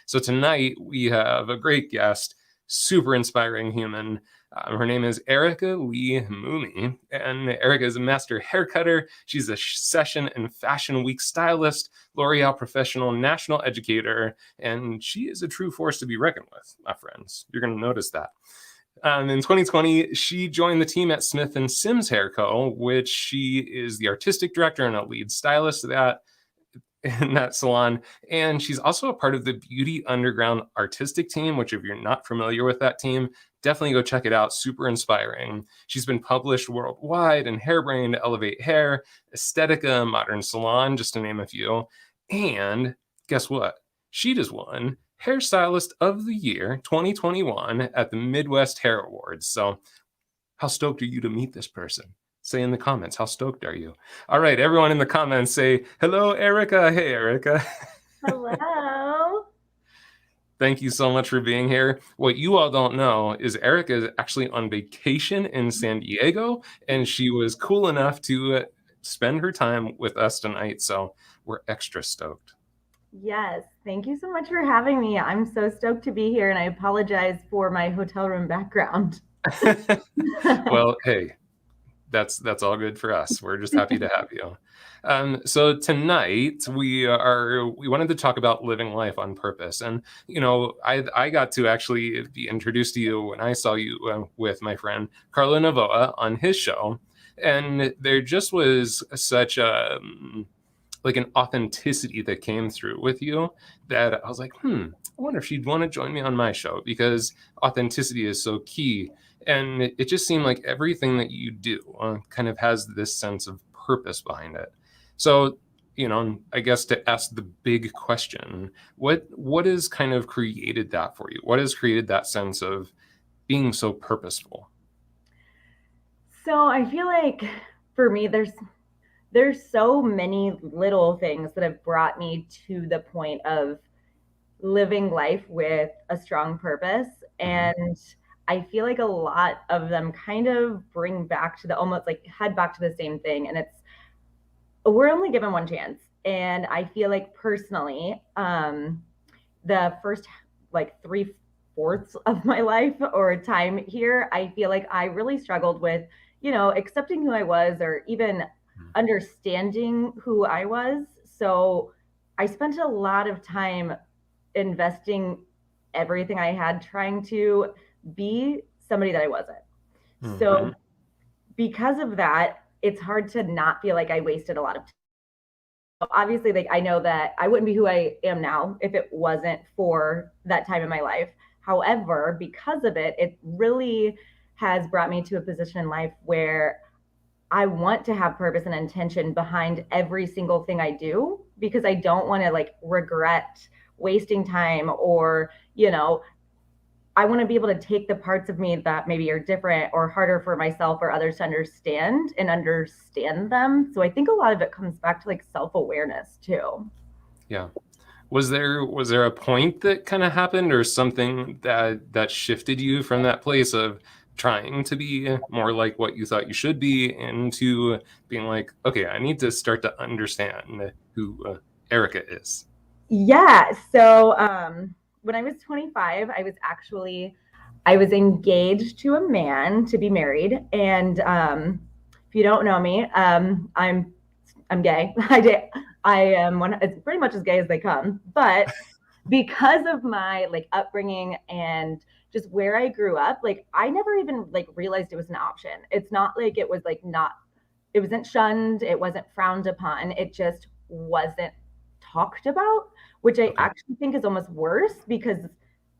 So tonight we have a great guest, super inspiring human. Her name is Erica Lee Moomey, and Erica is a master hair cutter. She's a session and fashion week stylist, L'Oreal professional, national educator, and she is a true force to be reckoned with, my friends. You're going to notice that. In 2020, she joined the team at Smith & Sims Hair Co., which she is the artistic director and a lead stylist of that in that salon. And she's also a part of the Beauty Underground artistic team, which if you're not familiar with that team, definitely go check it out. Super inspiring. She's been published worldwide in Hairbrain, Elevate Hair, Aesthetica, Modern Salon, just to name a few. And guess what? She just won Hairstylist of the Year 2021 at the Midwest Hair Awards. So how stoked are you to meet this person? Say in the comments, how stoked are you? All right, everyone in the comments say, hello, Erica. Hey, Erica. Hello. Thank you so much for being here. What you all don't know is Erica is actually on vacation in San Diego, and she was cool enough to spend her time with us tonight. So we're extra stoked. Yes, thank you so much for having me. I'm so stoked to be here, and I apologize for my hotel room background. Well, hey, that's all good for us. We're just happy to have you. So tonight we wanted to talk about living life on purpose, and I got to actually be introduced to you when I saw you with my friend Carlo Novoa on his show, and there just was such a like an authenticity that came through with you that I was like, I wonder if she'd want to join me on my show, because authenticity is so key. And it just seemed like everything that you do kind of has this sense of purpose behind it. So, I guess to ask the big question, what has kind of created that for you? What has created that sense of being so purposeful? So I feel like for me, there's so many little things that have brought me to the point of living life with a strong purpose. And I feel like a lot of them kind of bring back to almost like head back to the same thing. And it's, we're only given one chance. And I feel like personally, the first like 3/4 of my life or time here, I feel like I really struggled with, accepting who I was, or even understanding who I was. So I spent a lot of time investing everything I had trying to be somebody that I wasn't. So because of that, it's hard to not feel like I wasted a lot of time. Obviously, like I know that I wouldn't be who I am now if it wasn't for that time in my life. However, because of it, it really has brought me to a position in life where I want to have purpose and intention behind every single thing I do, because I don't want to like regret wasting time, or, I want to be able to take the parts of me that maybe are different or harder for myself or others to understand and understand them. So I think a lot of it comes back to like self-awareness too. Yeah. Was there a point that kind of happened, or something that shifted you from that place of trying to be more like what you thought you should be into being like, okay, I need to start to understand who Erica is? Yeah. So when I was 25, I was engaged to a man to be married. And if you don't know me, I'm gay. I am it's pretty much as gay as they come. But because of my like upbringing and just where I grew up, like I never even like realized it was an option. It's not like it was like not, it wasn't shunned, it wasn't frowned upon, it just wasn't talked about, which I actually think is almost worse, because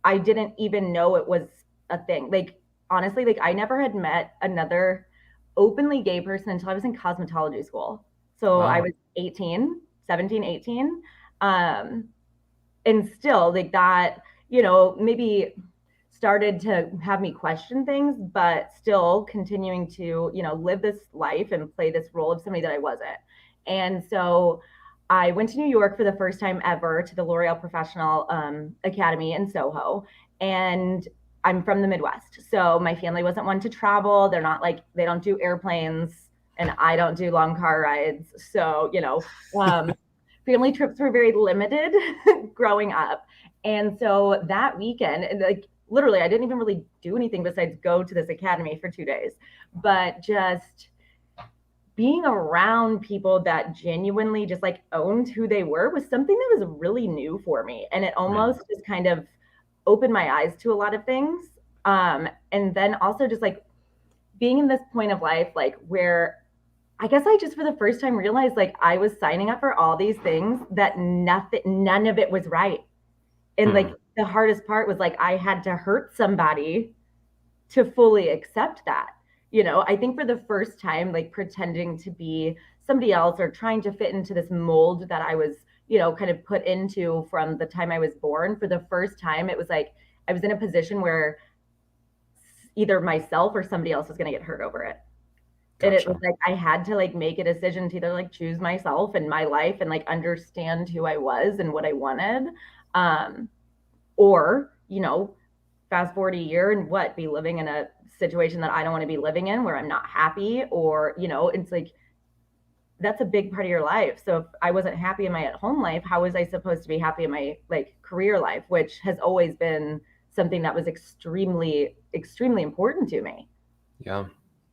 I didn't even know it was a thing. Like honestly, like I never had met another openly gay person until I was in cosmetology school. So I was 18, 17, 18. And still like that, maybe started to have me question things, but still continuing to, live this life and play this role of somebody that I wasn't. And so I went to New York for the first time ever to the L'Oreal Professional Academy in Soho. And I'm from the Midwest. So my family wasn't one to travel. They're not like, they don't do airplanes, and I don't do long car rides. So, family trips were very limited growing up. And so that weekend, and like literally, I didn't even really do anything besides go to this academy for 2 days, but just being around people that genuinely just like owned who they were was something that was really new for me. And it almost just kind of opened my eyes to a lot of things. And then also just like being in this point of life, like where I guess I just for the first time realized like I was signing up for all these things that none of it was right. And like the hardest part was like I had to hurt somebody to fully accept that. I think for the first time, like pretending to be somebody else or trying to fit into this mold that I was, kind of put into from the time I was born, for the first time, it was like I was in a position where either myself or somebody else was going to get hurt over it. Gotcha. And it was like I had to like make a decision to either like choose myself and my life and like understand who I was and what I wanted. Or, fast forward a year and be living in a situation that I don't want to be living in where I'm not happy, or, it's like, that's a big part of your life. So if I wasn't happy in my at-home life, how was I supposed to be happy in my like career life, which has always been something that was extremely, extremely important to me. Yeah.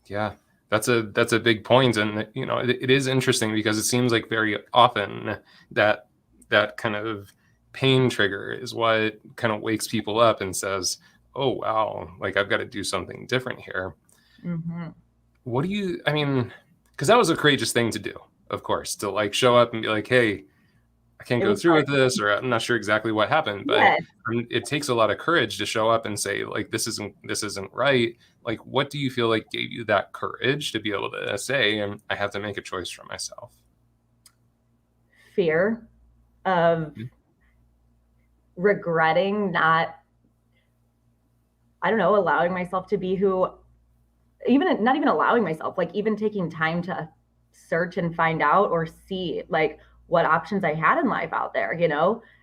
Yeah. That's a big point. And, it is interesting because it seems like very often that kind of pain trigger is what kind of wakes people up and says, oh, wow, like I've got to do something different here. What do you, I mean, because that was a courageous thing to do, of course, to like show up and be like, hey, I can't go through with this, or I'm not sure exactly what happened, but it takes a lot of courage to show up and say like, this isn't right. Like, what do you feel like gave you that courage to be able to say, I have to make a choice for myself? Fear of regretting not allowing myself to be who, not even allowing myself, like even taking time to search and find out or see like what options I had in life out there.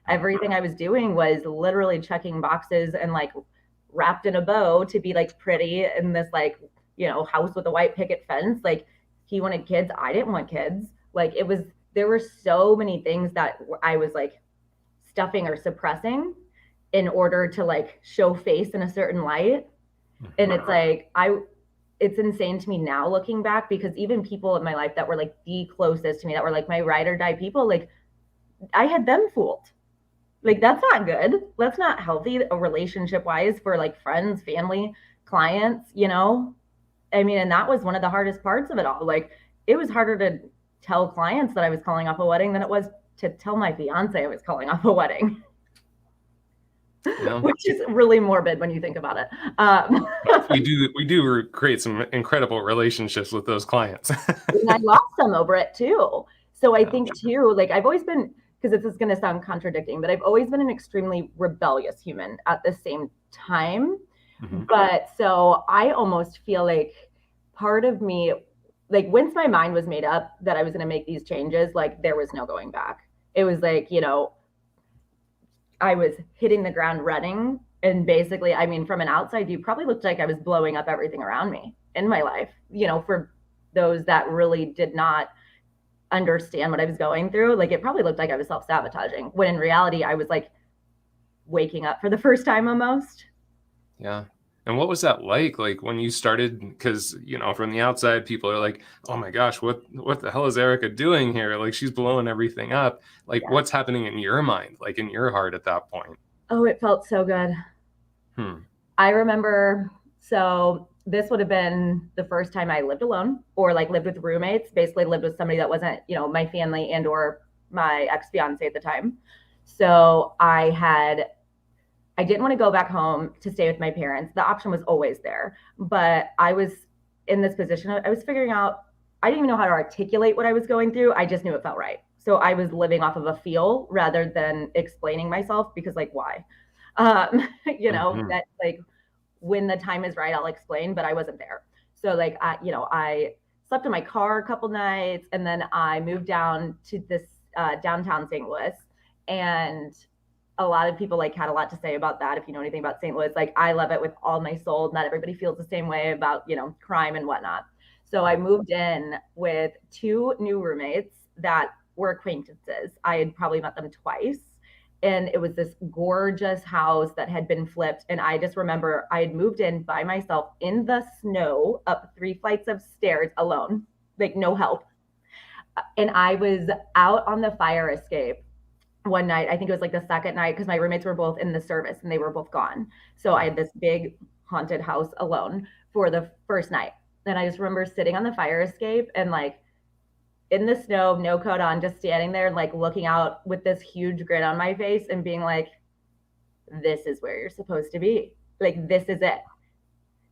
Everything I was doing was literally checking boxes and like wrapped in a bow to be like pretty in this like, house with a white picket fence. Like he wanted kids. I didn't want kids. Like there were so many things that I was like stuffing or suppressing in order to like show face in a certain light. And it's like, it's insane to me now looking back, because even people in my life that were like the closest to me, that were like my ride or die people, like I had them fooled. Like that's not good. That's not healthy relationship wise for like friends, family, clients, I mean, and that was one of the hardest parts of it all. Like it was harder to tell clients that I was calling off a wedding than it was to tell my fiance I was calling off a wedding. Yeah. Which is really morbid when you think about it. We do create some incredible relationships with those clients. And I lost some over it too. So I think too, like I've always been, because this is going to sound contradicting, but I've always been an extremely rebellious human at the same time. But so I almost feel like part of me, like once my mind was made up that I was going to make these changes, like there was no going back. It was like, I was hitting the ground running. And basically, I mean, from an outside view, probably looked like I was blowing up everything around me in my life, for those that really did not understand what I was going through. Like it probably looked like I was self-sabotaging, when in reality, I was like waking up for the first time almost. Yeah. And what was that like when you started? Because, from the outside, people are like, oh my gosh, what the hell is Erica doing here? Like she's blowing everything up. Like what's happening in your mind, like in your heart at that point? Oh, it felt so good. I remember, so this would have been the first time I lived alone or like lived with roommates, basically lived with somebody that wasn't, my family and or my ex-fiance at the time. So I didn't want to go back home to stay with my parents. The option was always there, but I was in this position. I was figuring out, I didn't even know how to articulate what I was going through. I just knew it felt right. So I was living off of a feel rather than explaining myself, because like, why? That like when the time is right, I'll explain, but I wasn't there. So like, I slept in my car a couple nights, and then I moved down to this downtown St. Louis. And a lot of people like had a lot to say about that. If you know anything about St. Louis, like I love it with all my soul. Not everybody feels the same way about, crime and whatnot. So I moved in with 2 new roommates that were acquaintances. I had probably met them twice. And it was this gorgeous house that had been flipped. And I just remember I had moved in by myself in the snow up 3 flights of stairs alone, like no help. And I was out on the fire escape one night. I think it was like the second night because my roommates were both in the service and they were both gone. So I had this big haunted house alone for the first night. And I just remember sitting on the fire escape and like in the snow, no coat on, just standing there, like looking out with this huge grin on my face and being like, this is where you're supposed to be. Like, this is it.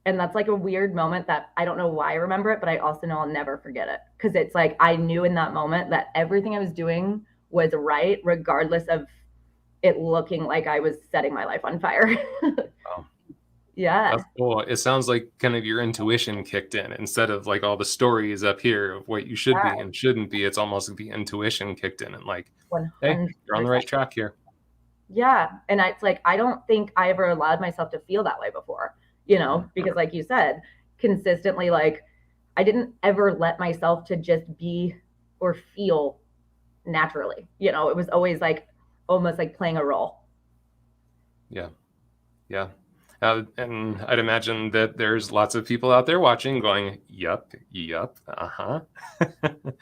And that's like a weird moment that I don't know why I remember it, but I also know I'll never forget it. Cause it's like, I knew in that moment that everything I was doing was right, regardless of it looking like I was setting my life on fire. Wow. Yeah. That's cool. It sounds like kind of your intuition kicked in instead of like all the stories up here of what you should be and shouldn't be. It's almost like the intuition kicked in and like, 100%. hey, you're on the right track here. Yeah. And it's like, I don't think I ever allowed myself to feel that way before, you know, because like you said, consistently, like I didn't ever let myself to just be or feel naturally, you know, it was always like almost like playing a role. Yeah. Yeah. And I'd imagine that there's lots of people out there watching going, yup, uh-huh.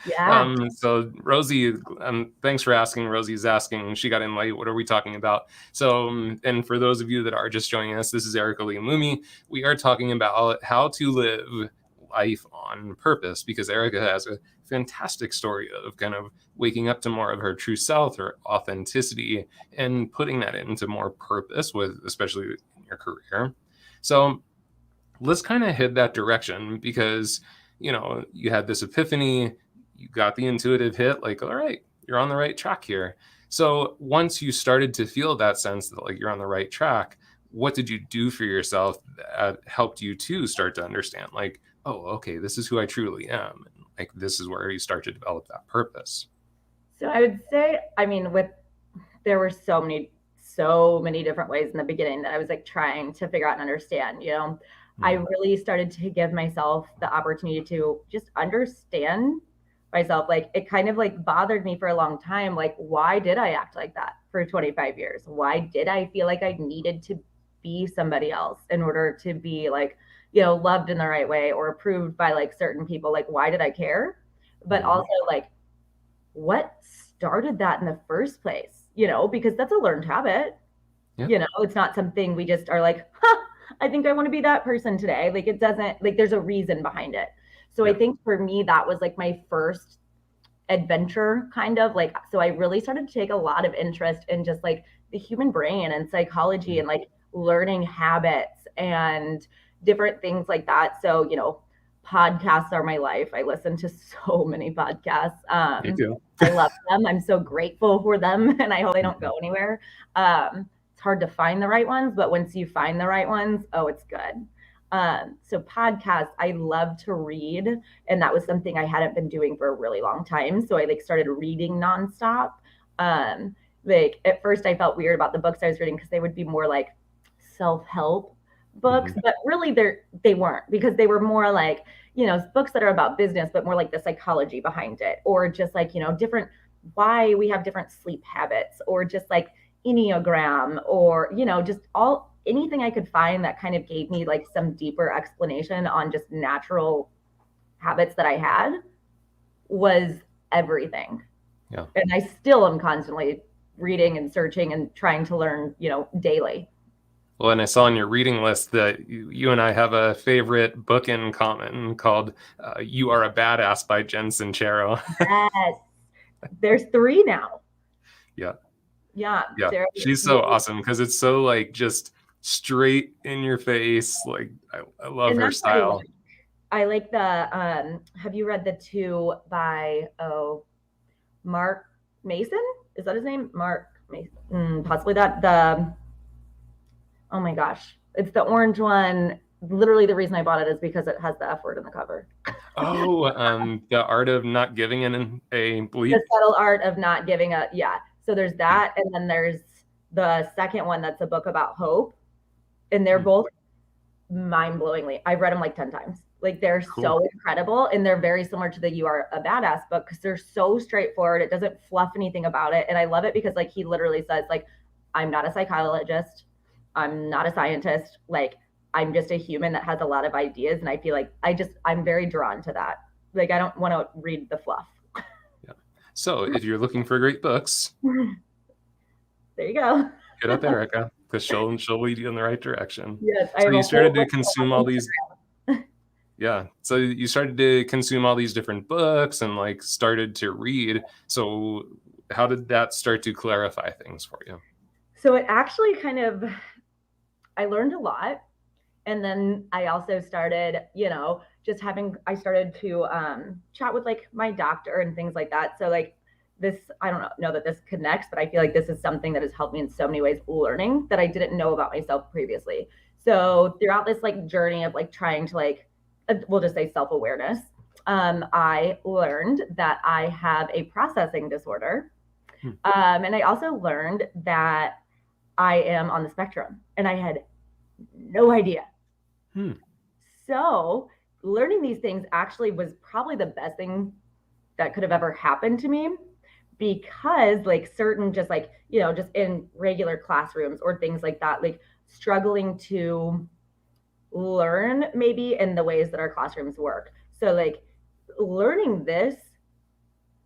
Yeah. So Rosie, thanks for asking. Rosie's asking, she got in late, what are we talking about? So, and for those of you that are just joining us, this is Erica Lee Moomey. We are talking about how to live life on purpose, because Erica has a fantastic story of kind of waking up to more of her true self, her authenticity, and putting that into more purpose with, especially in your career. So let's kind of head that direction, because, you know, you had this epiphany, you got the intuitive hit, like, all right, you're on the right track here. So once you started to feel that sense that like you're on the right track, what did you do for yourself that helped you to start to understand, like, oh, okay, this is who I truly am. And like, this is where you start to develop that purpose. So I would say, I mean, there were so many different ways in the beginning that I was like trying to figure out and understand, you know. I really started to give myself the opportunity to just understand myself. Like it kind of like bothered me for a long time. Like, why did I act like that for 25 years? Why did I feel like I needed to be somebody else in order to be like, you know, loved in the right way or approved by like certain people? Like, why did I care? But also like, what started that in the first place? You know, because that's a learned habit. Yeah. You know, it's not something we just are like, I think I want to be that person today. Like it doesn't, like there's a reason behind it. So I think for me, that was like my first adventure kind of like, so I really started to take a lot of interest in just like the human brain and psychology and like learning habits and different things like that. So, you know, podcasts are my life. I listen to so many podcasts. Me too. I love them. I'm so grateful for them and I hope they don't go anywhere. It's hard to find the right ones, but once you find the right ones, oh, it's good. So podcasts, I love to read. And that was something I hadn't been doing for a really long time. So I like started reading nonstop. Like at first I felt weird about the books I was reading because they would be more like self-help books, but really they weren't, because they were more like, you know, books that are about business, but more like the psychology behind it, or just like, you know, different, why we have different sleep habits, or just like Enneagram, or, you know, just anything I could find that kind of gave me like some deeper explanation on just natural habits that I had was everything. Yeah. And I still am constantly reading and searching and trying to learn, you know, daily. Well, and I saw on your reading list that you and I have a favorite book in common called You Are a Badass by Jen Sincero. Yes. There's 3 now. Yeah. Yeah. She's so awesome because it's so like just straight in your face. Like I love her style. I like the, have you read the 2 by, Mark Mason? Is that his name? Mark Mason. Possibly that. Oh my gosh. It's the orange one. Literally the reason I bought it is because it has the F word in the cover. Oh, the art of not giving a bleep. The subtle art of not giving a, yeah. So there's that. And then there's the second one that's a book about hope. And they're both mind-blowingly. I've read them like 10 times. Like they're Cool. so incredible, and they're very similar to the You Are a Badass book because they're so straightforward. It doesn't fluff anything about it. And I love it because like he literally says, like, I'm not a psychologist, I'm not a scientist, like I'm just a human that has a lot of ideas. And I feel like I'm very drawn to that. Like I don't want to read the fluff. Yeah. So if you're looking for great books, There you go. hit up Erica because she'll lead you in the right direction. Yes, I So have you a started whole to list consume all these. Yeah. So you started to consume all these different books and like started to read. So how did that start to clarify things for you? So it actually kind of, I learned a lot. And then I also started, I started to chat with like my doctor and things like that. So like this, I don't know that this connects, but I feel like this is something that has helped me in so many ways, learning that I didn't know about myself previously. So throughout this like journey of like trying to like, we'll just say self-awareness, I learned that I have a processing disorder. And I also learned that I am on the spectrum, and I had no idea. So learning these things actually was probably the best thing that could have ever happened to me, because like certain, just like, just in regular classrooms or things like that, like struggling to learn maybe in the ways that our classrooms work. So like learning this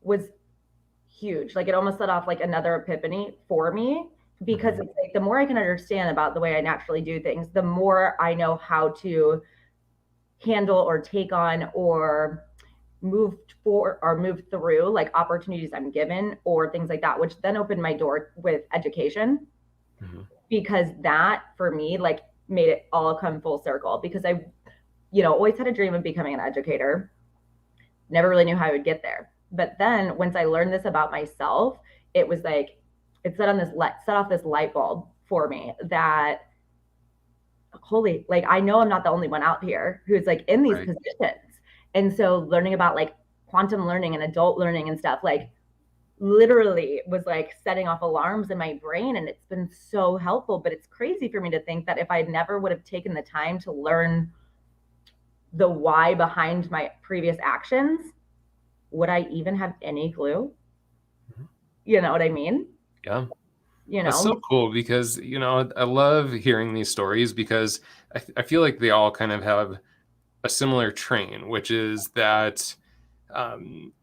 was huge. Like it almost set off like another epiphany for me, because it's like the more I can understand about the way I naturally do things, the more I know how to handle or take on or move through like opportunities I'm given or things like that, which then opened my door with education. Because that for me like made it all come full circle, because I always had a dream of becoming an educator, never really knew how I would get there. But then once I learned this about myself, it was like it set off this light bulb for me that holy, like I know I'm not the only one out here who's like in these positions. And so learning about like quantum learning and adult learning and stuff, like literally was like setting off alarms in my brain, and it's been so helpful. But it's crazy for me to think that if I never would have taken the time to learn the why behind my previous actions, would I even have any clue? You know what I mean? Yeah. That's so cool because, I love hearing these stories because I feel like they all kind of have a similar train, which is that,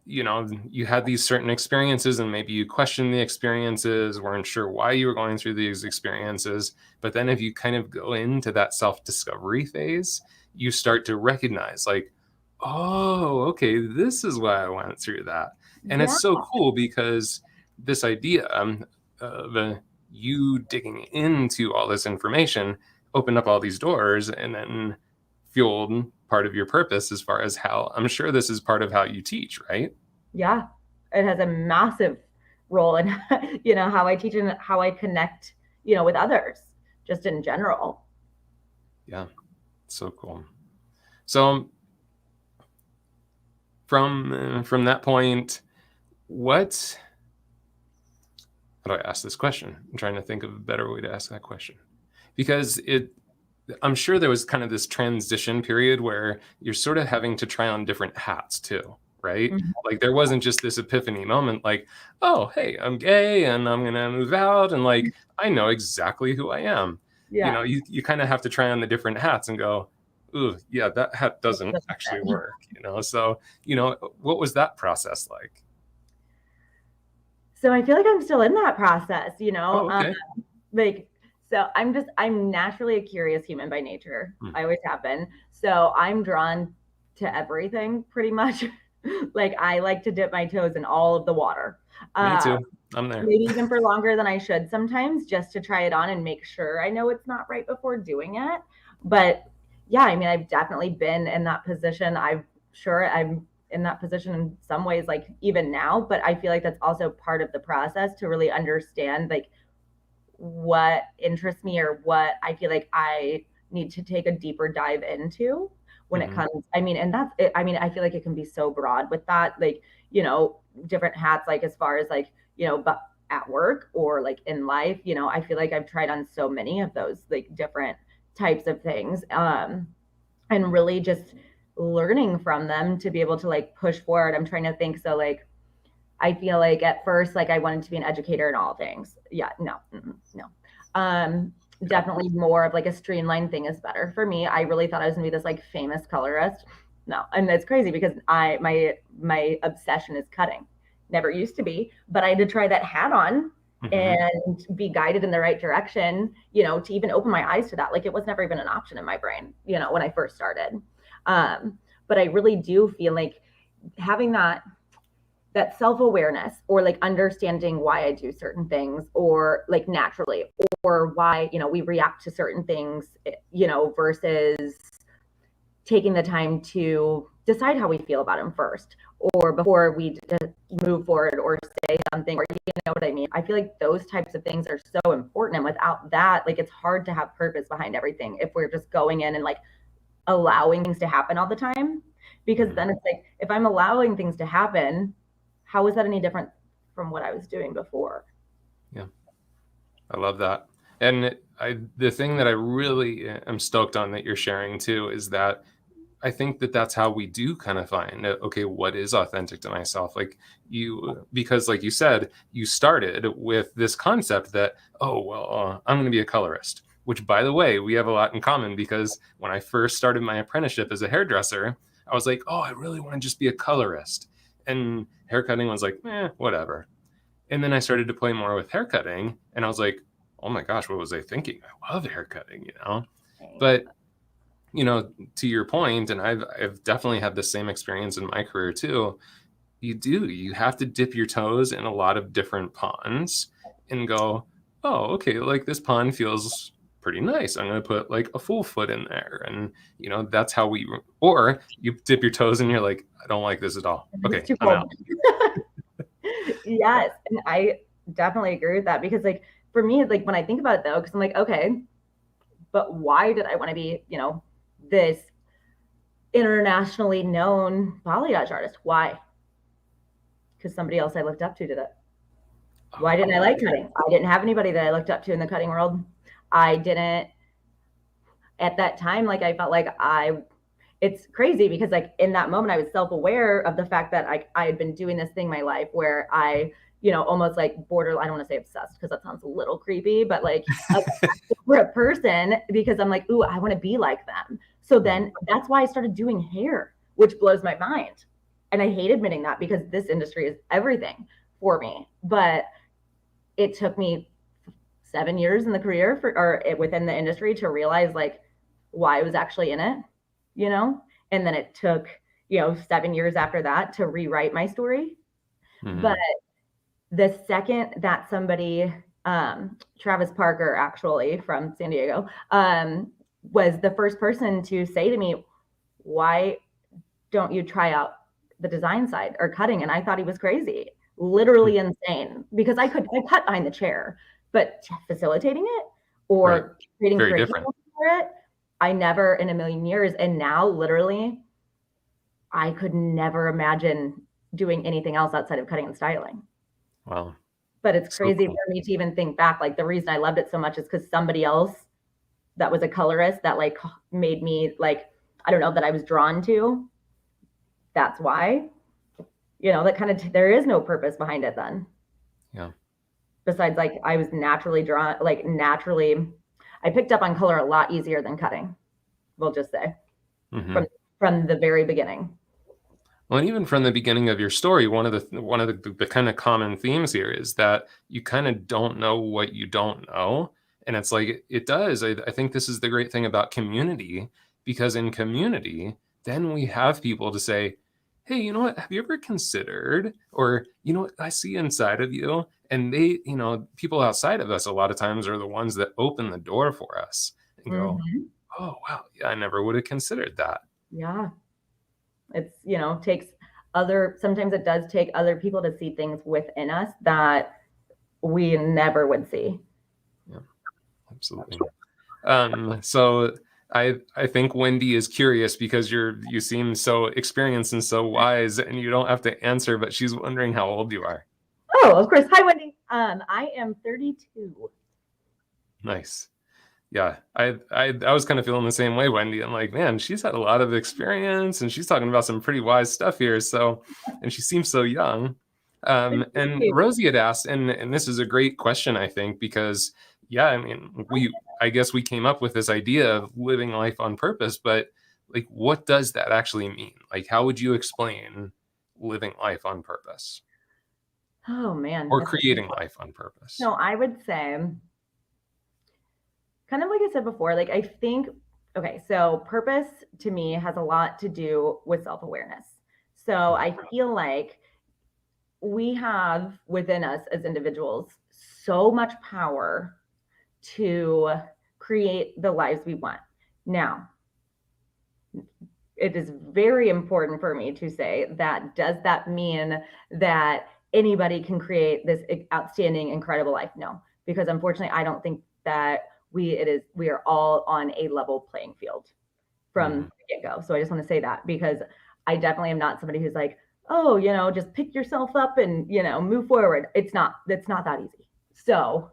you had these certain experiences and maybe you questioned the experiences, weren't sure why you were going through these experiences. But then if you kind of go into that self-discovery phase, you start to recognize like, oh, okay, this is why I went through that. And it's so cool because this idea of you digging into all this information opened up all these doors and then fueled part of your purpose, as far as how I'm sure this is part of how you teach, right? Yeah, it has a massive role in how I teach and how I connect with others just in general. Yeah, so cool. So from that point, how do I ask this question? I'm trying to think of a better way to ask that question, because I'm sure there was kind of this transition period where you're sort of having to try on different hats too, right? Like there wasn't just this epiphany moment like, oh, hey, I'm gay and I'm going to move out and like, I know exactly who I am. Yeah. You kind of have to try on the different hats and go, ooh, yeah, that hat doesn't actually work, So, what was that process like? So I feel like I'm still in that process, Oh, okay. So I'm naturally a curious human by nature. I always have been. So I'm drawn to everything pretty much. Like I like to dip my toes in all of the water. Me too. I'm there. Maybe even for longer than I should sometimes, just to try it on and make sure I know it's not right before doing it. But yeah, I mean, I've definitely been in that position. I'm in that position in some ways, like even now, but I feel like that's also part of the process to really understand like what interests me or what I feel like I need to take a deeper dive into when it comes. I mean, and that's it. I mean, I feel like it can be so broad with that, like, different hats, like as far as like, but at work or like in life, I feel like I've tried on so many of those like different types of things. And really just learning from them to be able to like push forward. I'm trying to think. So like, I feel like at first, like I wanted to be an educator in all things. Yeah, no, no. Definitely more of like a streamlined thing is better for me. I really thought I was gonna be this like famous colorist. No, and it's crazy because my obsession is cutting. Never used to be, but I had to try that hat on and be guided in the right direction, you know, to even open my eyes to that. Like it was never even an option in my brain, you know, when I first started. But I really do feel like having that self-awareness or like understanding why I do certain things or like naturally or why, you know, we react to certain things, you know, versus taking the time to decide how we feel about them first or before we move forward or say something or you know what I mean. I feel like those types of things are so important, and without that, like it's hard to have purpose behind everything if we're just going in and like allowing things to happen all the time, because then it's like if I'm allowing things to happen, how is that any different from what I was doing before? Yeah, I love that. And the thing that I really am stoked on that you're sharing too is that I think that that's how we do kind of find, okay, what is authentic to myself? Like because like you said, you started with this concept that, oh, well, I'm going to be a colorist, which by the way, we have a lot in common because when I first started my apprenticeship as a hairdresser, I was like, oh, I really want to just be a colorist. And haircutting was like, whatever. And then I started to play more with haircutting and I was like, oh my gosh, what was I thinking? I love haircutting, you know? But you know, to your point, and I've definitely had the same experience in my career too. You have to dip your toes in a lot of different ponds and go, oh, okay, like this pond feels pretty nice. I'm going to put like a full foot in there. And, you know, that's how or you dip your toes and you're like, I don't like this at all. Okay, I'm out. Yes. And I definitely agree with that because like for me, like when I think about it though, because I'm like, okay, but why did I want to be, you know, this internationally known balayage artist? Why? Because somebody else I looked up to did it. Why didn't I like cutting? I didn't have anybody that I looked up to in the cutting world. I didn't at that time, like I felt like it's crazy because like in that moment I was self-aware of the fact that I had been doing this thing my life where I, you know, almost like border, I don't want to say obsessed because that sounds a little creepy, but like for a person because I'm like, ooh, I want to be like them. So then that's why I started doing hair, which blows my mind. And I hate admitting that because this industry is everything for me. But it took me 7 years in the career within the industry to realize like why I was actually in it, you know? And then it took, you know, 7 years after that to rewrite my story. But the second that somebody, Travis Parker, actually from San Diego, was the first person to say to me, why don't you try out the design side or cutting? And I thought he was crazy, literally insane, because I cut behind the chair, but facilitating it or creating curriculum for it, I never in a million years. And now literally I could never imagine doing anything else outside of cutting and styling. Wow. But it's crazy for me to even think back. Like the reason I loved it so much is because somebody else that was a colorist that like made me like, I don't know, that I was drawn to. That's why, you know, that kind of, there is no purpose behind it then. Yeah. Besides like I was naturally drawn, like naturally, I picked up on color a lot easier than cutting. We'll just say from the very beginning. Well, and even from the beginning of your story, one of the kind of common themes here is that you kind of don't know what you don't know. And it's like, it does. I think this is the great thing about community, because in community, then we have people to say, hey, you know what, have you ever considered, or, you know what, I see inside of you. And they, you know, people outside of us a lot of times are the ones that open the door for us and go, oh, wow, yeah, I never would have considered that. Yeah. It's, you know, sometimes it does take other people to see things within us that we never would see. Yeah, absolutely. So I think Wendy is curious because you seem so experienced and so wise, and you don't have to answer, but she's wondering how old you are. Oh, of course. Hi, Wendy. I am 32. Nice. Yeah, I was kind of feeling the same way, Wendy. I'm like, man, she's had a lot of experience and she's talking about some pretty wise stuff here. So, and she seems so young. And Rosie had asked, and this is a great question, I think, because yeah, I mean, I guess we came up with this idea of living life on purpose, but like, what does that actually mean? Like, how would you explain living life on purpose Oh man, or that's a good creating one. life on purpose? So I would say, kind of like I said before, like I think, okay, so purpose to me has a lot to do with self awareness. So I feel like we have within us as individuals so much power to create the lives we want. Now, it is very important for me to say that does that mean that anybody can create this outstanding, incredible life? No, because unfortunately, I don't think that we are all on a level playing field from the get-go. So I just want to say that because I definitely am not somebody who's like, oh, just pick yourself up and move forward. It's not that easy. So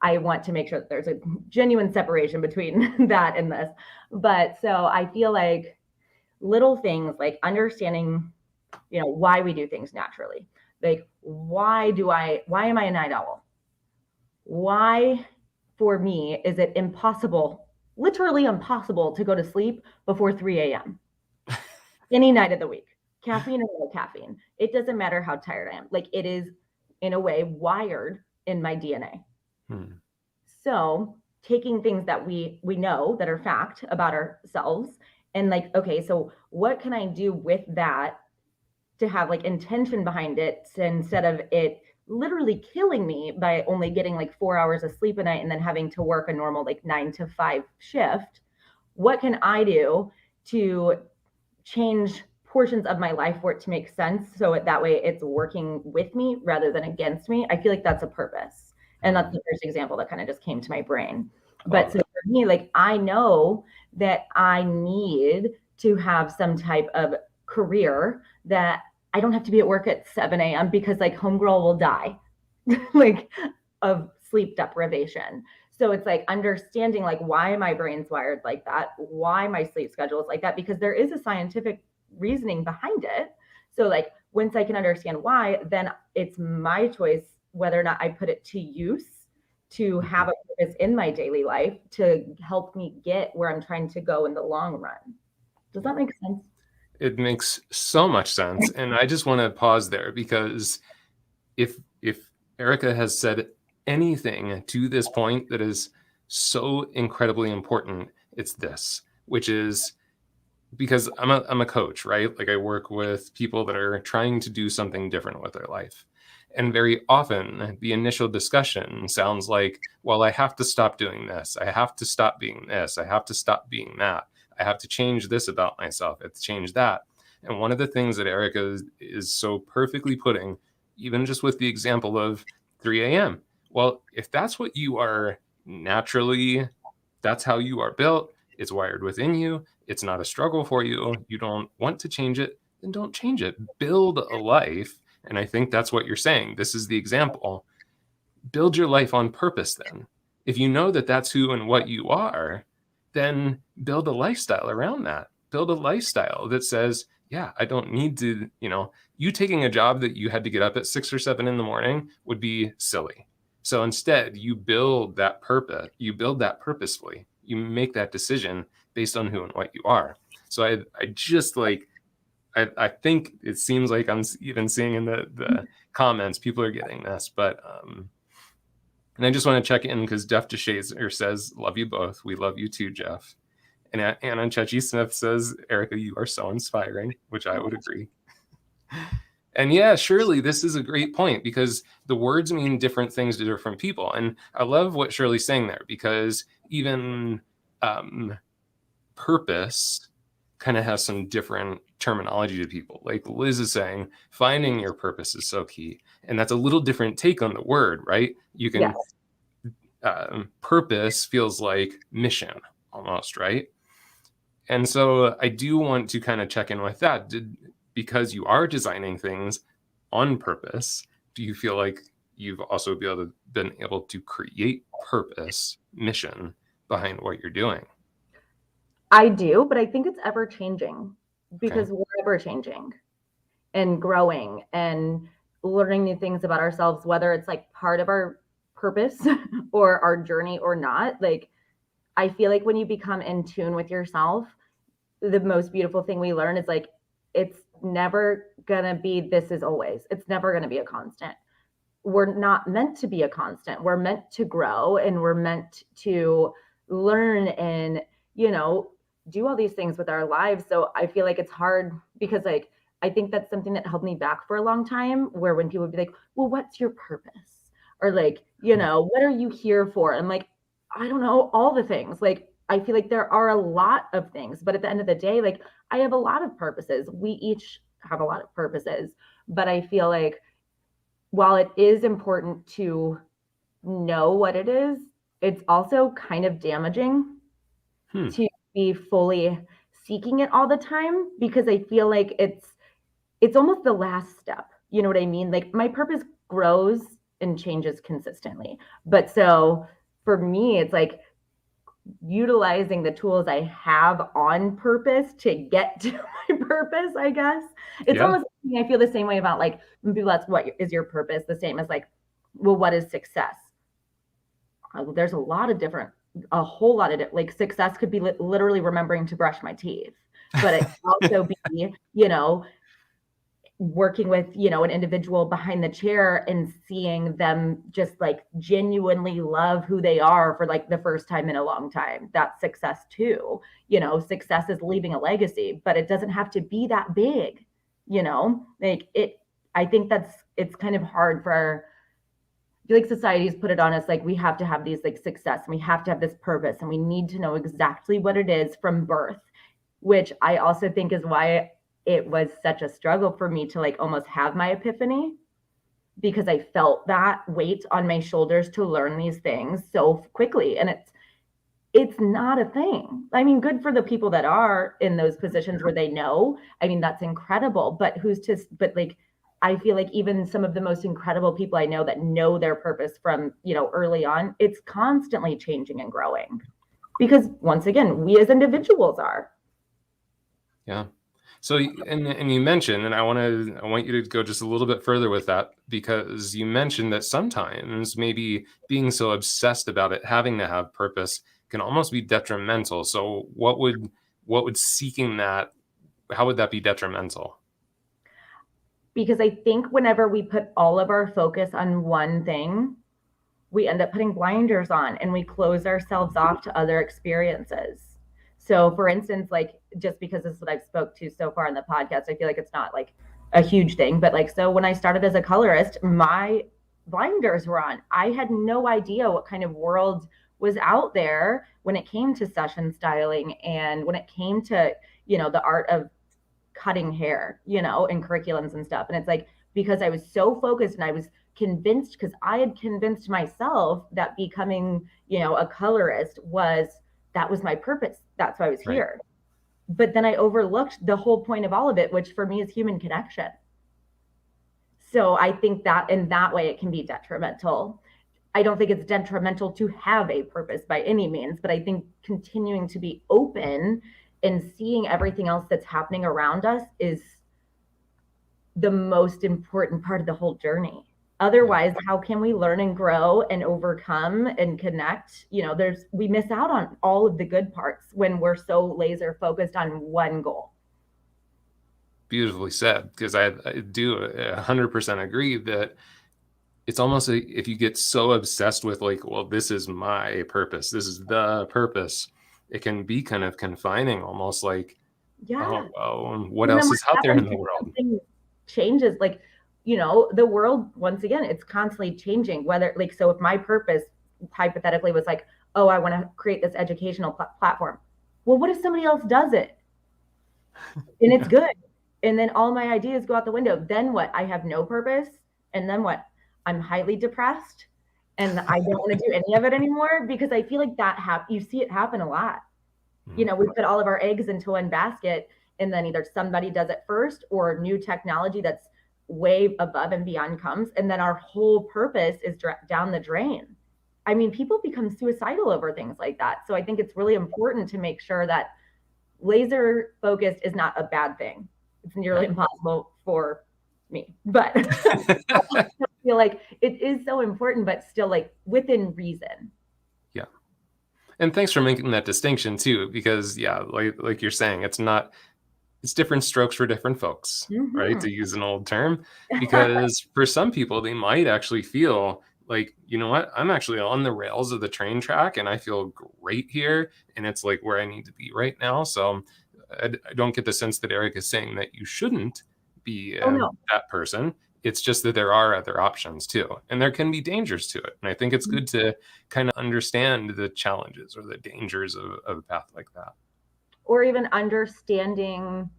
I want to make sure that there's a genuine separation between that and this. But so I feel like little things like understanding, why we do things naturally. Like, why am I a night owl? Why, for me, is it impossible, literally impossible to go to sleep before 3 a.m. any night of the week? Caffeine or no caffeine. It doesn't matter how tired I am. Like, it is, in a way, wired in my DNA. So taking things that we know that are fact about ourselves and like, okay, so what can I do with that to have like intention behind it instead of it literally killing me by only getting like 4 hours of sleep a night and then having to work a normal like 9 to 5 shift? What can I do to change portions of my life for it to make sense so that way it's working with me rather than against me? I feel like that's a purpose. And that's the first example that kind of just came to my brain. But so for me, like I know that I need to have some type of career that I don't have to be at work at 7 a.m. because like homegirl will die like of sleep deprivation. So it's like understanding like why my brain's wired like that, why my sleep schedule is like that, because there is a scientific reasoning behind it. So like once I can understand why, then it's my choice whether or not I put it to use to have a purpose in my daily life to help me get where I'm trying to go in the long run. Does that make sense? It makes so much sense. And I just want to pause there because if Erica has said anything to this point that is so incredibly important, it's this, which is because I'm a coach, right? Like I work with people that are trying to do something different with their life. And very often the initial discussion sounds like, well, I have to stop doing this. I have to stop being this. I have to stop being that. I have to change this about myself. I have to change that. And one of the things that Erica is so perfectly putting, even just with the example of 3 a.m. Well, if that's what you are naturally, that's how you are built, it's wired within you, it's not a struggle for you, you don't want to change it, then don't change it. Build a life. And I think that's what you're saying. This is the example. Build your life on purpose then. If you know that that's who and what you are, then build a lifestyle around that. Build a lifestyle that says, yeah, I don't need to, you taking a job that you had to get up at 6 or 7 in the morning would be silly. So instead, you build that purpose, you build that purposefully. You make that decision based on who and what you are. So I just like, I think it seems like I'm even seeing in the comments, people are getting this, but, and I just want to check in because Jeff DeShazer says, love you both. We love you too, Jeff. And Anna Chechi Smith says, Erica, you are so inspiring, which I would agree. And yeah, surely this is a great point because the words mean different things to different people. And I love what Shirley's saying there because even purpose kind of has some different terminology to people. Like Liz is saying, finding your purpose is so key. And that's a little different take on the word, right? You can, purpose feels like mission almost, right? And so I do want to kind of check in with that. Because you are designing things on purpose, do you feel like you've also been able to create purpose, mission behind what you're doing. I do, but I think it's ever changing because Okay. we're ever changing and growing and learning new things about ourselves, whether it's like part of our purpose or our journey or not. Like, I feel like when you become in tune with yourself, the most beautiful thing we learn is like, it's never gonna be this is always. It's never gonna be a constant. We're not meant to be a constant. We're meant to grow and we're meant to learn and, you know, do all these things with our lives. So I feel like it's hard because like I think that's something that held me back for a long time, where when people would be like, well, what's your purpose? Or like, you know, what are you here for? I'm like, I don't know, all the things. Like I feel like there are a lot of things, but at the end of the day, like I have a lot of purposes. We each have a lot of purposes, but I feel like while it is important to know what it is, it's also kind of damaging Hmm. to be fully seeking it all the time, because I feel like it's almost the last step. You know what I mean? Like my purpose grows and changes consistently. But so for me, it's like utilizing the tools I have on purpose to get to my purpose, I guess. It's Yeah. almost, I feel the same way about like when people ask what is your purpose, the same as like, well, what is success? There's a whole lot of like success could be literally remembering to brush my teeth, but it could also be, you know, working with, you know, an individual behind the chair and seeing them just like genuinely love who they are for like the first time in a long time. That's success too. You know, success is leaving a legacy, but it doesn't have to be that big, you know, like it, I think it's kind of hard for our, I feel like society's put it on us like we have to have these like success and we have to have this purpose and we need to know exactly what it is from birth, which I also think is why it was such a struggle for me to like almost have my epiphany, because I felt that weight on my shoulders to learn these things so quickly. And it's not a thing. I mean, good for the people that are in those positions where they know. I mean, that's incredible. But but like, I feel like even some of the most incredible people I know that know their purpose from, you know, early on, it's constantly changing and growing. Because once again, we as individuals are. Yeah. So, and you mentioned, and I want you to go just a little bit further with that, because you mentioned that sometimes maybe being so obsessed about it, having to have purpose, can almost be detrimental. So, what would seeking that, how would that be detrimental? Because I think whenever we put all of our focus on one thing, we end up putting blinders on and we close ourselves off to other experiences. So for instance, like just because this is what I've spoke to so far in the podcast, I feel like it's not like a huge thing, but like so when I started as a colorist, my blinders were on. I had no idea what kind of world was out there when it came to session styling and when it came to, you know, the art of cutting hair, you know, and curriculums and stuff. And it's like because I was so focused and I was convinced, because I had convinced myself that becoming, you know, a colorist that was my purpose. That's why I was Right. here. But then I overlooked the whole point of all of it, which for me is human connection. So I think that in that way it can be detrimental. I don't think it's detrimental to have a purpose by any means, but I think continuing to be open and seeing everything else that's happening around us is the most important part of the whole journey. Otherwise, how can we learn and grow and overcome and connect? You know, we miss out on all of the good parts when we're so laser focused on one goal. Beautifully said, because I do 100% agree that it's almost like if you get so obsessed with like, well, this is my purpose, this is the purpose, it can be kind of confining, almost like, Yeah. oh, well, and what And then else what is out there in happens the if world? something changes? Like, you know, the world, once again, it's constantly changing. Whether, like, so if my purpose hypothetically was like, oh, I want to create this educational platform. Well, what if somebody else does it and it's good? And then all my ideas go out the window. Then what? I have no purpose. And then what? I'm highly depressed and I don't want to do any of it anymore, because I feel like you see it happen a lot. You know, we put all of our eggs into one basket and then either somebody does it first or new technology that's way above and beyond comes. And then our whole purpose is down the drain. I mean, people become suicidal over things like that. So I think it's really important to make sure that laser focused is not a bad thing. It's nearly impossible for me, but I feel like it is so important, but still like within reason. Yeah. And thanks for making that distinction too, because yeah, like you're saying, it's different strokes for different folks, right? Mm-hmm. To use an old term, because for some people, they might actually feel like, you know what, I'm actually on the rails of the train track and I feel great here. And it's like where I need to be right now. So I don't get the sense that Eric is saying that you shouldn't be Oh no. that person. It's just that there are other options too, and there can be dangers to it. And I think it's good to kind of understand the challenges or the dangers of a path like that. Or even understanding,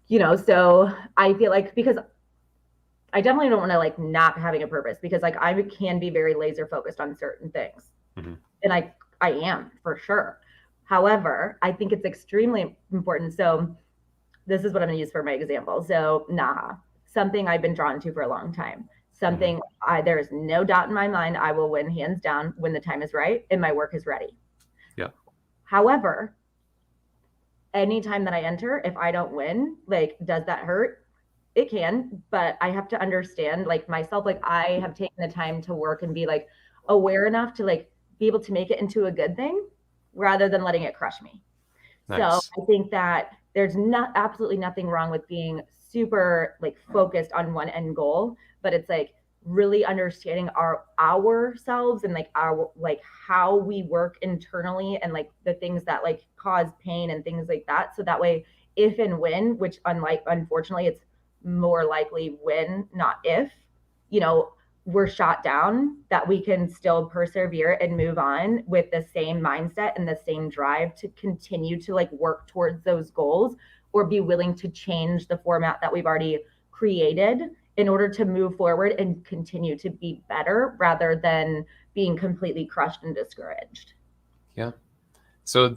so I feel like, because I definitely don't want to like not having a purpose, because like I can be very laser focused on certain things. Mm-hmm. And I am for sure. However, I think it's extremely important. So this is what I'm going to use for my example. So Naha, something I've been drawn to for a long time. Something there is no doubt in my mind I will win hands down when the time is right and my work is ready. Yeah. However, anytime that I enter, if I don't win, like, does that hurt? It can, but I have to understand, like, myself, like, I have taken the time to work and be like aware enough to like be able to make it into a good thing rather than letting it crush me. Nice. So I think that there's not absolutely nothing wrong with being super like focused on one end goal, but it's like really understanding ourselves and like our like how we work internally and like the things that like cause pain and things like that. So that way, if and when, which unfortunately it's more likely when, not if, we're shot down, that we can still persevere and move on with the same mindset and the same drive to continue to like work towards those goals, or be willing to change the format that we've already created in order to move forward and continue to be better rather than being completely crushed and discouraged. Yeah. So,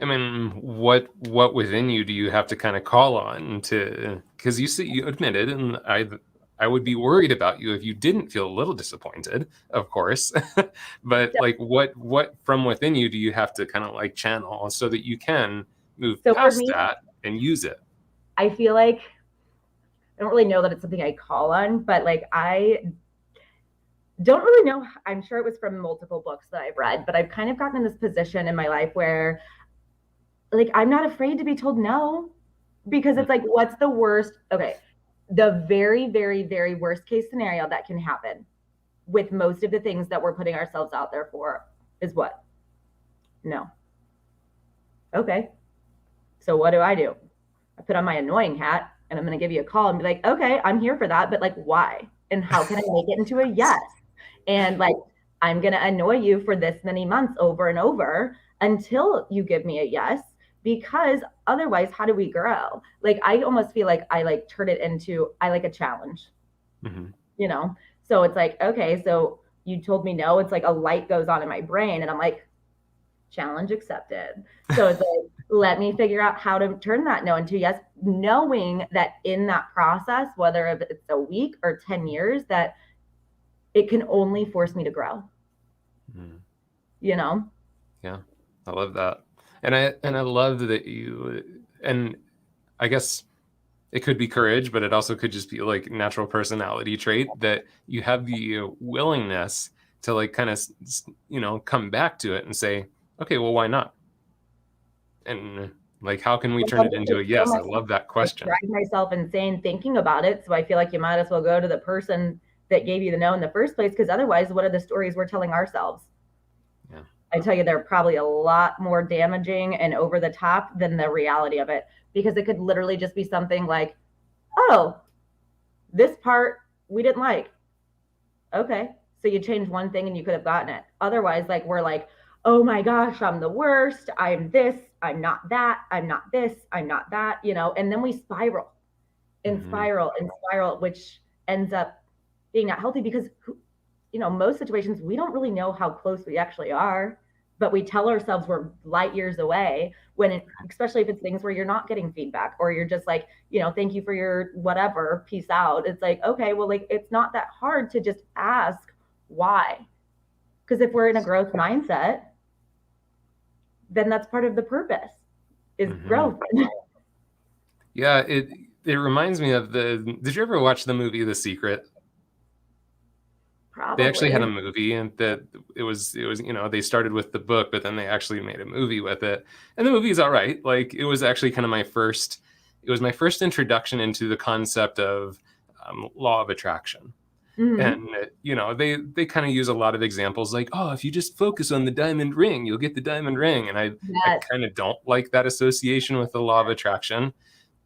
I mean, what within you do you have to kind of call on to, because you admitted, and I would be worried about you if you didn't feel a little disappointed, of course. But So, like what from within you do you have to kind of like channel so that you can move so for past me, that and use it? I feel like I don't really know that it's something I call on, but like I don't really know. I'm sure it was from multiple books that I've read, but I've kind of gotten in this position in my life where like I'm not afraid to be told no, because it's like, what's the worst? Okay. The very, very, very worst case scenario that can happen with most of the things that we're putting ourselves out there for is what? No. Okay. So what do? I put on my annoying hat and I'm going to give you a call and be like, okay, I'm here for that. But like, why? And how can I make it into a yes? And like, I'm going to annoy you for this many months over and over until you give me a yes, because otherwise, how do we grow? Like, I almost feel like I like turn it into, I like a challenge, Mm-hmm. So it's like, okay, so you told me no. It's like a light goes on in my brain and I'm like, challenge accepted. So it's like, let me figure out how to turn that no into yes, knowing that in that process, whether it's a week or 10 years, that it can only force me to grow. Mm. Yeah, I love that. And I love that and I guess it could be courage, but it also could just be like natural personality trait that you have the willingness to like kind of come back to it and say, okay, well, why not? And like, how can we turn it into a yes? I love that I question. drive myself insane thinking about it. So I feel like you might as well go to the person that gave you the no in the first place, because otherwise, what are the stories we're telling ourselves? Yeah. I tell you, they're probably a lot more damaging and over the top than the reality of it, because it could literally just be something like, oh, this part we didn't like. Okay. So you change one thing and you could have gotten it. Otherwise, like, we're like, oh my gosh, I'm the worst. I'm this, I'm not that, I'm not this, I'm not that, and then we spiral and spiral and spiral, which ends up being not healthy, because, most situations we don't really know how close we actually are, but we tell ourselves we're light years away especially if it's things where you're not getting feedback, or you're just like, thank you for your whatever, peace out. It's like, okay, well, like, it's not that hard to just ask why. Because if we're in a growth mindset, then that's part of the purpose is growth. Yeah, it reminds me of did you ever watch the movie The Secret? Probably. They actually had a movie, and that it was they started with the book, but then they actually made a movie with it. And the movie's all right. Like, it was actually kind of my first introduction into the concept of law of attraction. And they kind of use a lot of examples like, oh, if you just focus on the diamond ring, you'll get the diamond ring. And I kind of don't like that association with the law of attraction.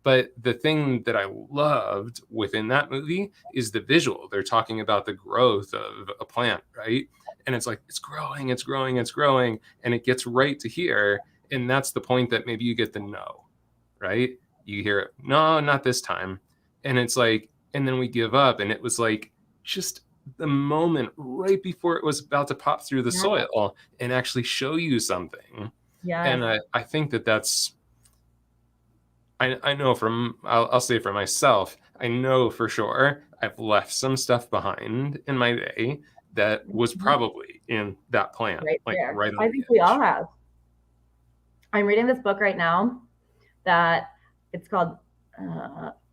But the thing that I loved within that movie is the visual. They're talking about the growth of a plant, right? And it's like, it's growing, it's growing, it's growing, and it gets right to here. And that's the point that maybe you get the no, right? You hear it, no, not this time. And it's like, and then we give up. And it was like just the moment right before it was about to pop through the soil and actually show you something. Yeah. And I think that's, I know I'll say for myself, I know for sure I've left some stuff behind in my day that was probably in that plant. Right there. Right on I think we all have. I'm reading this book right now that it's called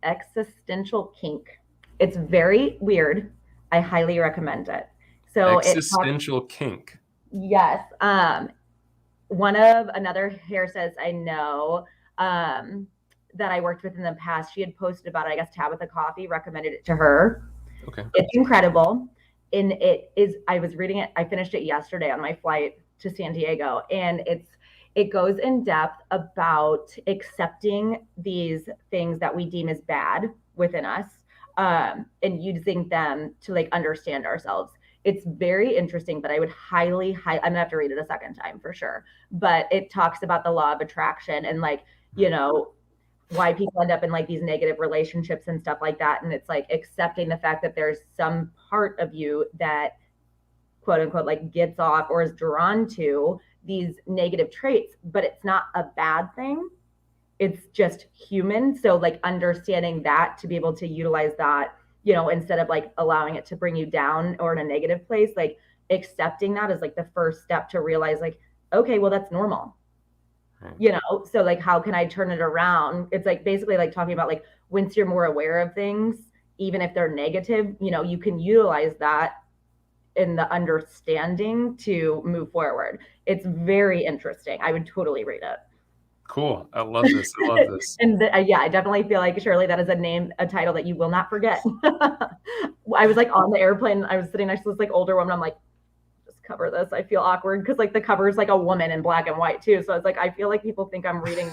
Existential Kink. It's very weird. I highly recommend it. So Existential Kink. Yes. Another hairstylist I know that I worked with in the past, she had posted about it. I guess Tabitha Coffee recommended it to her. Okay. It's incredible. And I was reading it. I finished it yesterday on my flight to San Diego. And it goes in depth about accepting these things that we deem as bad within us, and using them to like understand ourselves. It's very interesting, but I would I'm gonna have to read it a second time for sure. But it talks about the law of attraction and like, why people end up in like these negative relationships and stuff like that. And it's like accepting the fact that there's some part of you that quote unquote like gets off or is drawn to these negative traits, but it's not a bad thing. It's just human. So like understanding that to be able to utilize that, instead of like allowing it to bring you down or in a negative place, like accepting that is like the first step to realize like, okay, well, that's normal. So like, how can I turn it around? It's like basically like talking about like, once you're more aware of things, even if they're negative, you can utilize that in the understanding to move forward. It's very interesting. I would totally read it. Cool. I love this. And I definitely feel like surely that is a title that you will not forget. I was like on the airplane. I was sitting next to this like older woman. I'm like, cover this. I feel awkward because like the cover is like a woman in black and white too. So I was like, I feel like people think I'm reading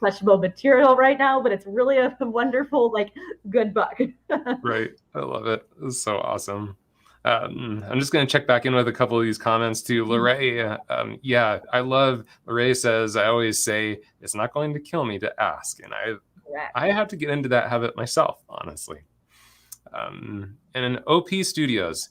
questionable material right now, but it's really a wonderful, like good book. Right. I love it. It's so awesome. I'm just going to check back in with a couple of these comments too. Lorraine, I love, Lorraine says, I always say it's not going to kill me to ask. And I have to get into that habit myself, honestly. And in OP Studios,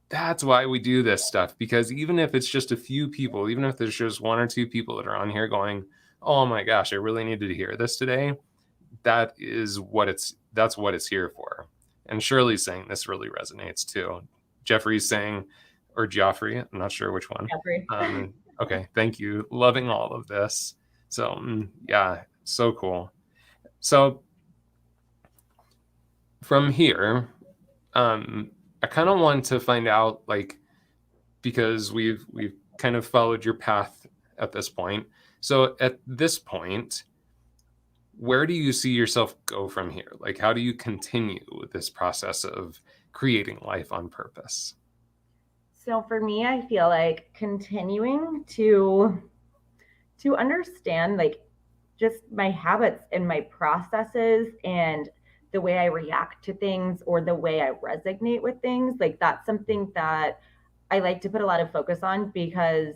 that's why we do this stuff, because even if it's just a few people, even if there's just one or two people that are on here going, oh my gosh, I really needed to hear this today, that's what it's here for. And Shirley's saying this really resonates too. Jeffrey's saying, or Joffrey, I'm not sure which one. Jeffrey. Okay, thank you. Loving all of this. So yeah, so cool. So from here, I kind of want to find out, like, because we've kind of followed your path at this point. So at this point, where do you see yourself go from here? Like, how do you continue with this process of creating life on purpose? So for me, I feel like continuing to understand like just my habits and my processes and the way I react to things or the way I resonate with things. Like that's something that I like to put a lot of focus on because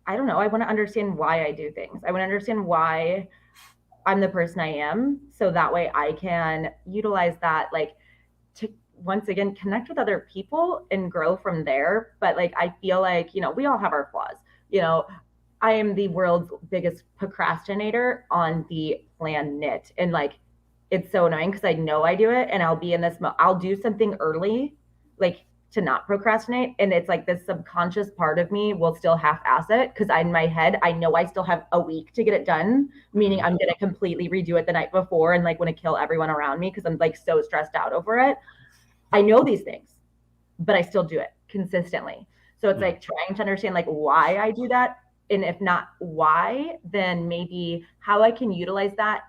I don't know, I want to understand why I do things. I want to understand why I'm the person I am. So that way I can utilize that, like to once again, connect with other people and grow from there. But like, I feel like, we all have our flaws, I am the world's biggest procrastinator on the planet. And like, it's so annoying because I know I do it and I'll be in this, I'll do something early, like to not procrastinate. And it's like this subconscious part of me will still half-ass it because in my head, I know I still have a week to get it done, meaning I'm going to completely redo it the night before and like want to kill everyone around me because I'm like so stressed out over it. I know these things, but I still do it consistently. So it's like trying to understand like why I do that. And if not why, then maybe how I can utilize that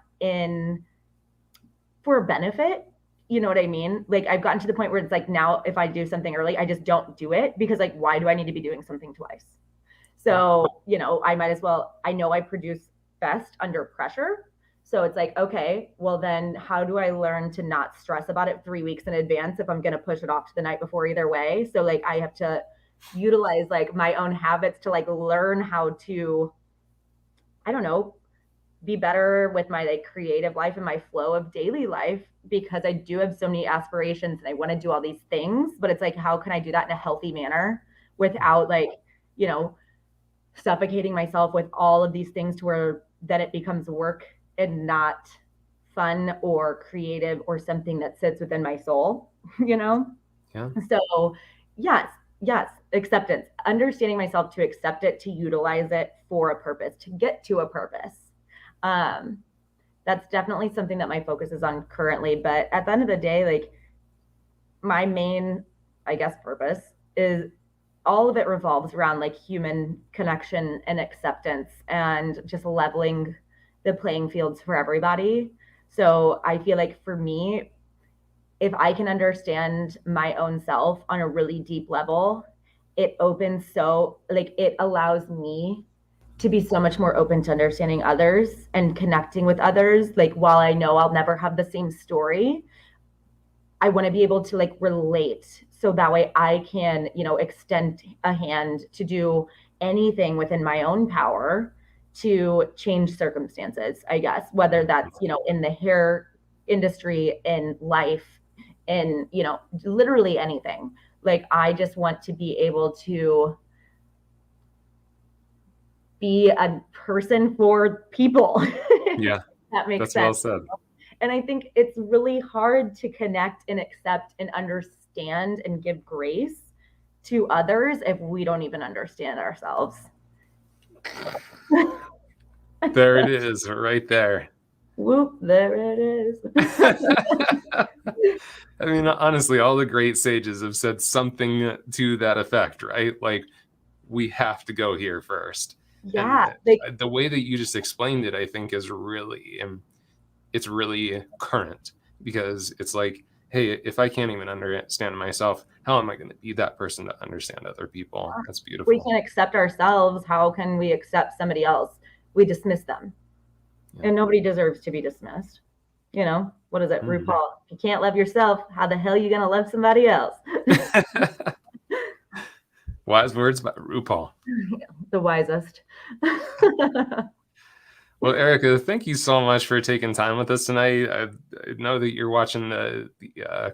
for a benefit. You know what I mean? Like I've gotten to the point where it's like now if I do something early, I just don't do it because like, why do I need to be doing something twice? So, you know, I might as well, I know I produce best under pressure. So it's like, okay, well then how do I learn to not stress about it 3 weeks in advance if I'm going to push it off to the night before either way? So like I have to utilize like my own habits to like learn how to, I don't know, be better with my like creative life and my flow of daily life because I do have so many aspirations and I want to do all these things, but it's like, how can I do that in a healthy manner without like, you know, suffocating myself with all of these things to where then it becomes work and not fun or creative or something that sits within my soul, you know? Yeah. So yes, acceptance, understanding myself to accept it, to utilize it for a purpose, to get to a purpose. That's definitely something that my focus is on currently. But at the end of the day, like my main, I guess, purpose is all of it revolves around like human connection and acceptance and just leveling the playing fields for everybody. So I feel like for me, if I can understand my own self on a really deep level, it opens so like it allows me to be so much more open to understanding others and connecting with others. Like while I know I'll never have the same story, I want to be able to like relate so that way I can, you know, extend a hand to do anything within my own power to change circumstances, I guess, whether that's, you know, in the hair industry, in life, in, you know, literally anything. Like I just want to be able to be a person for people. Yeah. That makes That's sense. well said. And I think it's really hard to connect and accept and understand and give grace to others if we don't even understand ourselves. There it is, right there. Whoop, there it is. I mean, honestly, all the great sages have said something to that effect, right? Like, we have to go here first. Yeah. And the way that you just explained it, I think, is really, it's really current because it's like, hey, if I can't even understand myself, how am I going to be that person to understand other people? That's beautiful. We can't accept ourselves. How can we accept somebody else? We dismiss them. Yeah. And nobody deserves to be dismissed. You know, what is it, RuPaul? If you can't love yourself, how the hell are you going to love somebody else? Wise words by RuPaul. The wisest. Well, Erica, thank you so much for taking time with us tonight. I know that you're watching the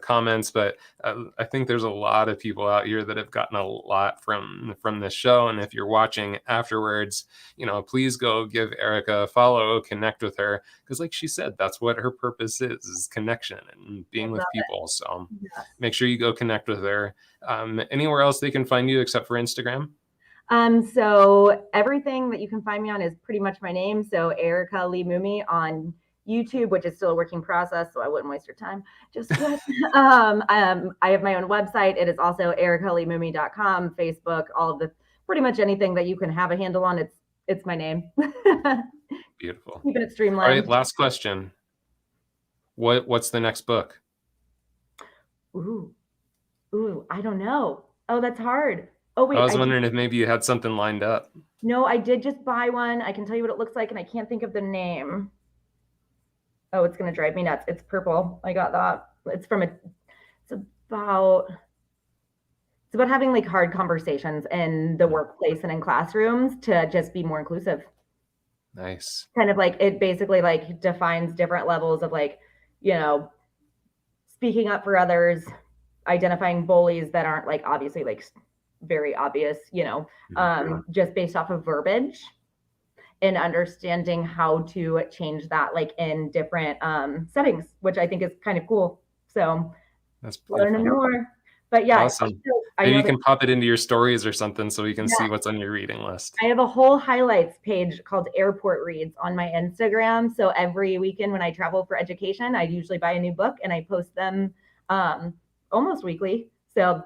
comments, but I think there's a lot of people out here that have gotten a lot from this show. And if you're watching afterwards, you know, please go give Erica a follow, connect with her, because like she said, that's what her purpose is connection and being with people. So make sure you go connect with her. Anywhere else they can find you except for Instagram? So everything that you can find me on is pretty much my name. So Erica Lee Moomey on YouTube, which is still a working process, so I wouldn't waste your time just yet. I have my own website. It is also ericaleemoomey.com, Facebook, all of the pretty much anything that you can have a handle on. It's my name. Beautiful. Keeping it streamlined. All right, last question. What's the next book? Ooh, I don't know. Oh, that's hard. Oh, wait. I was wondering if maybe you had something lined up. No, I did just buy one. I can tell you what it looks like, and I can't think of the name. Oh, it's going to drive me nuts. It's purple. I got that. It's about having like hard conversations in the workplace and in classrooms to just be more inclusive. Nice. Kind of like it basically like defines different levels of like, you know, speaking up for others, identifying bullies that aren't like obviously like very obvious, you know, just based off of verbiage and understanding how to change that like in different settings, which I think is kind of cool. So that's learning more. But yeah, Awesome. I Maybe know you that, can pop it into your stories or something so we can see yeah, what's on your reading list. I have a whole highlights page called Airport Reads on my Instagram. So every weekend when I travel for education, I usually buy a new book and I post them um, almost weekly. So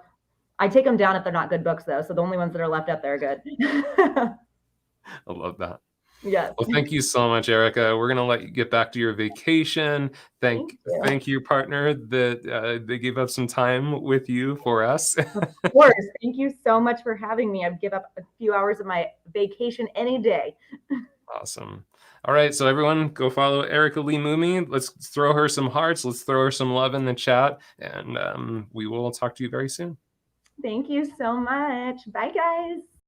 I take them down if they're not good books, though. So the only ones that are left up there are good. I love that. Yes. Well, thank you so much, Erica. We're gonna let you get back to your vacation. Thank you. Thank your partner that they gave up some time with you for us. Of course. Thank you so much for having me. I'd give up a few hours of my vacation any day. Awesome. All right, so everyone, go follow Erica Lee Moomey. Let's throw her some hearts. Let's throw her some love in the chat, and we will talk to you very soon. Thank you so much. Bye, guys.